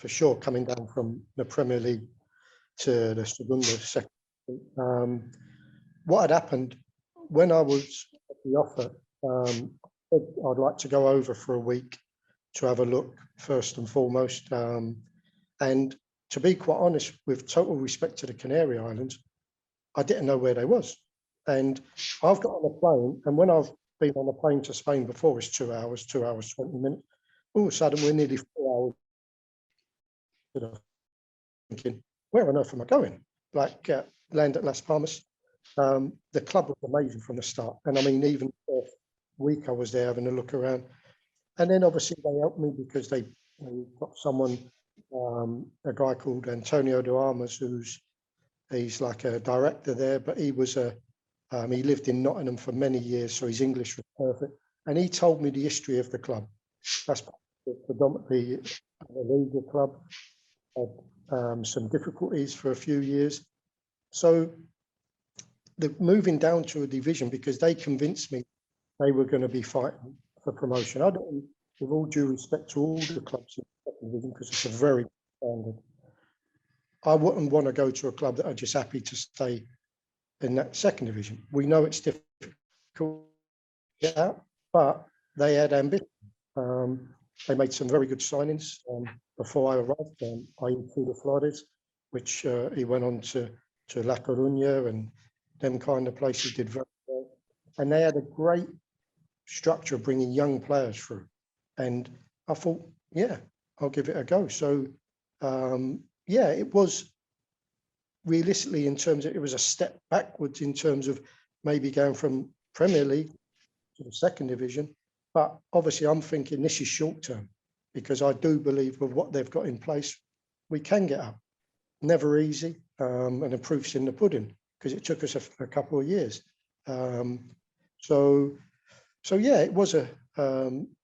for sure, coming down from the Premier League to the Segunda second. What had happened when I was at the offer, I'd like to go over for a week to have a look first and foremost. And to be quite honest, with total respect to the Canary Islands, I didn't know where they was. And I've got on a plane, and when I've been on a plane to Spain before, it's 2 hours, 2 hours, 20 minutes. All of a sudden, we're nearly 4 hours. Thinking, where on earth am I going? Like, land at Las Palmas. The club was amazing from the start. And I mean, even the first week I was there having a look around. And then obviously they helped me because they got someone, a guy called Antonio de Armas, he's like a director there, but he was he lived in Nottingham for many years, so his English was perfect. And he told me the history of the club. That's predominantly a legal club, had some difficulties for a few years. So moving down to a division, because they convinced me they were going to be fighting for promotion. I don't, with all due respect to all the clubs in the second division, because it's a very standard. I wouldn't want to go to a club that are just happy to stay in that second division. We know it's difficult to get out, but they had ambition. They made some very good signings before I arrived, i.e. Julio Flores, which he went on to La Coruña and them kind of places, did very well. And they had a great structure of bringing young players through. And I thought, yeah, I'll give it a go. So, yeah, it was realistically in terms of, it was a step backwards in terms of maybe going from Premier League to the second division. But obviously I'm thinking this is short term, because I do believe with what they've got in place, we can get up. Never easy, and the proof's in the pudding, because it took us a couple of years. So yeah, it was a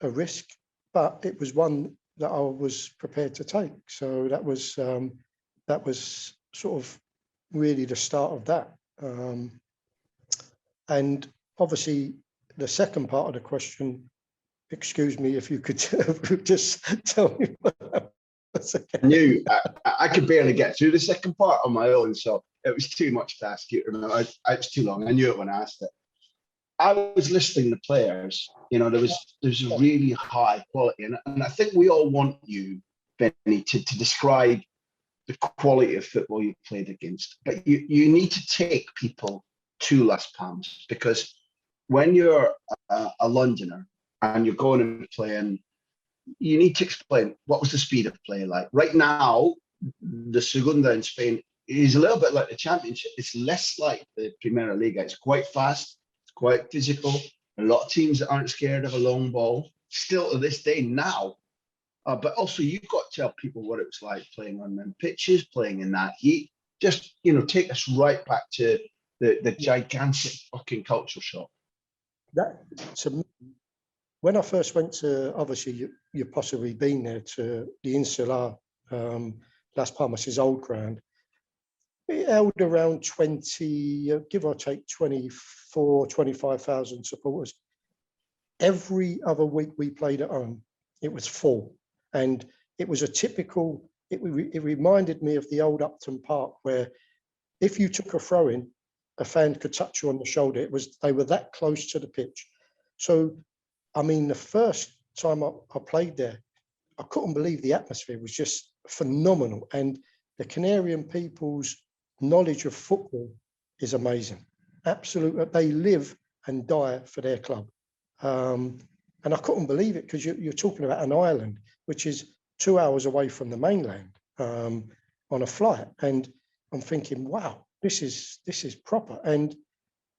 risk, but it was one that I was prepared to take. So that was sort of really the start of that. And obviously the second part of the question, excuse me if you could just tell me what that was again. I knew I could barely get through the second part on my own, so it was too much to ask you. Remember, it's too long. I knew it when I asked it. I was listing the players. You know, there's a really high quality, and I think we all want you, Vinny, to describe the quality of football you played against. But you need to take people to Las Palmas, because when you're a Londoner and you're going and playing, you need to explain what was the speed of play like. Right now, the Segunda in Spain is a little bit like the Championship. It's less like the Primera Liga. It's quite fast, it's quite physical. A lot of teams that aren't scared of a long ball, still to this day now. But also, you've got to tell people what it was like playing on them pitches, playing in that heat. Just, you know, take us right back to the gigantic fucking culture shock. When I first went to, obviously you've possibly been there, to the Insular, Las Palmas' old ground. It held around 20, give or take 24, 25,000 supporters. Every other week we played at home, it was full. And it was a typical, it reminded me of the old Upton Park, where if you took a throw in, a fan could touch you on the shoulder. They were that close to the pitch. So, I mean, the first time I played there, I couldn't believe the atmosphere was just phenomenal. And the Canarian people's knowledge of football is amazing. Absolutely. They live and die for their club. And I couldn't believe it, because you're talking about an island, which is 2 hours away from the mainland on a flight. And I'm thinking, wow, this is proper. And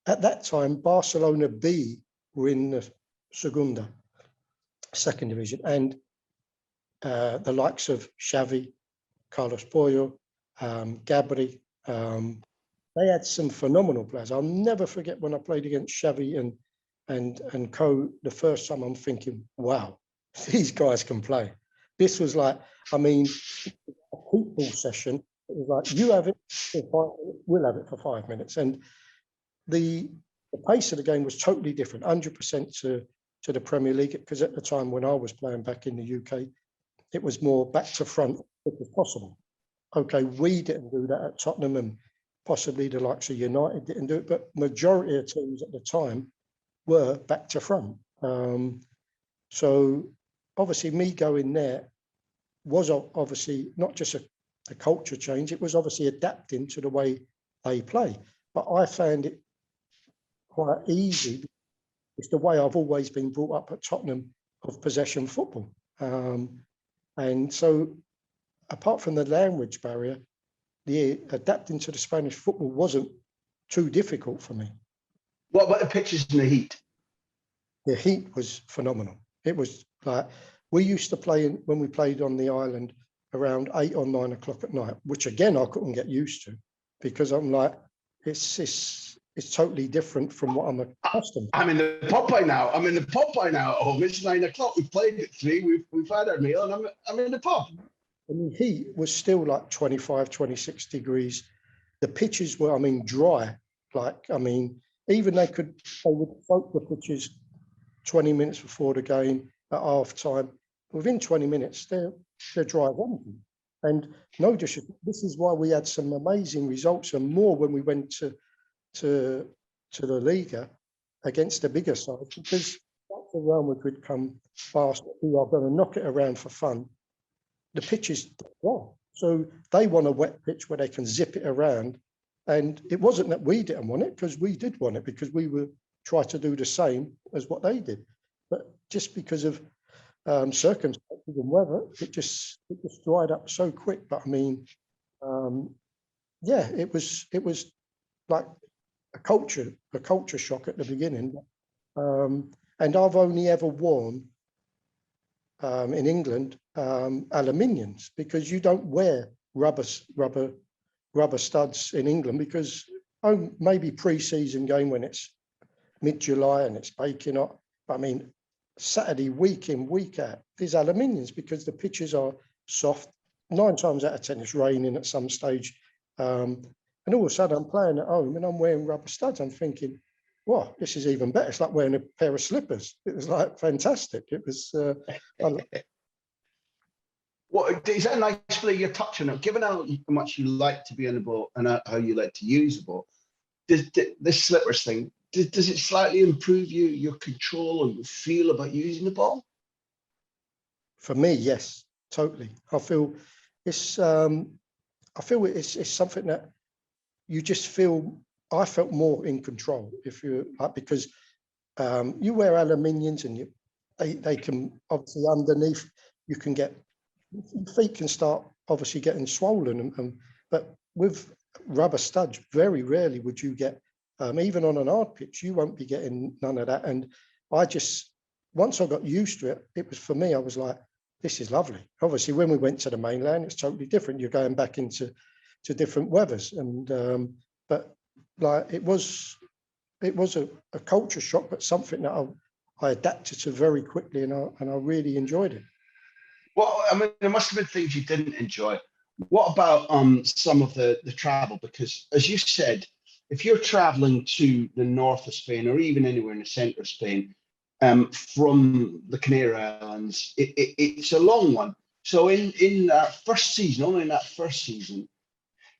at that time, Barcelona B were in the Segunda, second division. And the likes of Xavi, Carlos Pollo, Gabri, they had some phenomenal players. I'll never forget when I played against Xavi and co the first time. I'm thinking, wow, these guys can play. This was like, I mean, a football session. It was like, you have it for 5 minutes, we'll have it for 5 minutes. And the pace of the game was totally different, 100% to the Premier League, because at the time when I was playing back in the UK, it was more back to front if it was possible. Okay, we didn't do that at Tottenham, and possibly the likes of United didn't do it, but majority of teams at the time were back to front. So obviously me going there was obviously not just a culture change, it was obviously adapting to the way they play. But I found it quite easy. It's the way I've always been brought up at Tottenham, of possession football. And so apart from the language barrier, the adapting to the Spanish football wasn't too difficult for me. What about the pitches and the heat? The heat was phenomenal. It was like, we used to play when we played on the island around 8 or 9 o'clock at night, which again I couldn't get used to, because I'm like, it's totally different from what I'm accustomed to. I'm in the pub by now. I'm in the pub by now at home. It's 9 o'clock. We've played at 3. We've had our meal, and I'm in the pub. And the heat was still like 25, 26 degrees. The pitches were, dry. Even they would soak the pitches 20 minutes before the game at half time. Within 20 minutes, they're dry as anything. And no disrespect, this is why we had some amazing results, and more when we went to the Liga against the bigger sides, because that's the Real Madrid come fast, who are going to knock it around for fun. The pitch is dry. So they want a wet pitch where they can zip it around. And it wasn't that we didn't want it, because we did want it, because we were trying to do the same as what they did. But just because of circumstances and weather, it just dried up so quick. But it was like a culture shock at the beginning. And I've only ever worn in England aluminiums, because you don't wear rubber studs in England, because maybe pre-season game when it's mid-July and it's baking hot. Saturday, week in, week out, these aluminiums, because the pitches are soft. 9 times out of 10, it's raining at some stage. And all of a sudden, I'm playing at home and I'm wearing rubber studs. I'm thinking, wow, this is even better. It's like wearing a pair of slippers. It was like fantastic. It was. What is that a nice play you're touching on? Given how much you like to be on the ball and how you like to use the ball, does this slippers thing, does it slightly improve your control and your feel about using the ball? For me, yes, totally. I feel it's something that you just feel. I felt more in control if you like, because you wear aluminiums and they can obviously underneath you can get, your feet can start obviously getting swollen, but with rubber studs, very rarely would you get, even on an hard pitch, you won't be getting none of that. And once I got used to it, it was, for me, I was like, this is lovely. Obviously, when we went to the mainland, it's totally different. You're going back into different weathers, and but like it was a culture shock, but something that I adapted to very quickly, and I really enjoyed it. Well, there must have been things you didn't enjoy. What about some of the travel? Because as you said, if you're traveling to the north of Spain or even anywhere in the center of Spain, from the Canary Islands, it's a long one. So in that first season, only in that first season,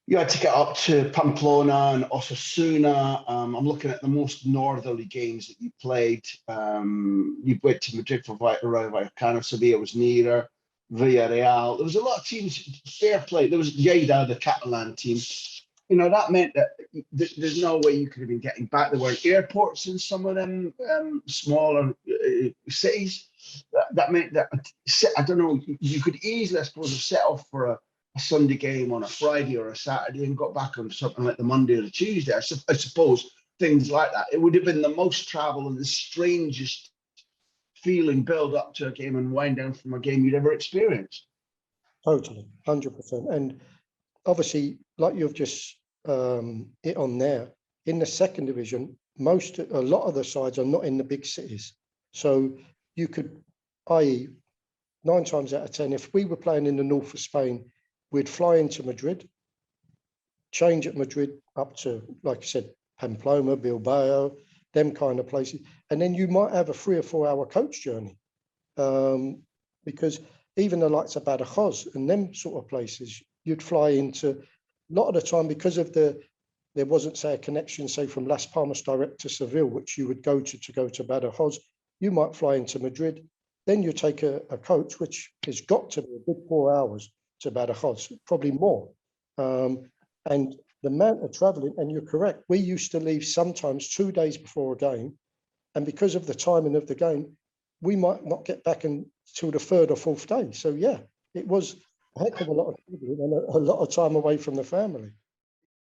you had to get up to Pamplona and Osasuna. I'm looking at the most northerly games that you played. You went to Madrid for Rayo Vallecano. Sevilla was nearer. Villarreal. There was a lot of teams. Fair play. There was Lleida, the Catalan team. That meant that there's no way you could have been getting back. There weren't airports in some of them smaller cities. That meant that, I don't know, you could easily, I suppose, have set off for a Sunday game on a Friday or a Saturday and got back on something like the Monday or the Tuesday. I suppose things like that. It would have been the most travel and the strangest feeling build up to a game and wind down from a game you'd ever experienced. Totally, 100%. And obviously, like you've just hit on there, in the second division, a lot of the sides are not in the big cities. So you could, i.e., 9 times out of 10, if we were playing in the north of Spain, we'd fly into Madrid, change at Madrid up to, like I said, Pamplona, Bilbao, them kind of places. And then you might have a 3 or 4 hour coach journey, because even the likes of Badajoz and them sort of places, you'd fly into a lot of the time because of there wasn't, say, a connection, say, from Las Palmas direct to Seville, which you would go to go to Badajoz. You might fly into Madrid, then you take a coach, which has got to be a good 4 hours to Badajoz, probably more. And the amount of traveling, and you're correct, we used to leave sometimes 2 days before a game. And because of the timing of the game, we might not get back until the third or fourth day. So, yeah, it was a heck of a lot of traveling and a lot of time away from the family.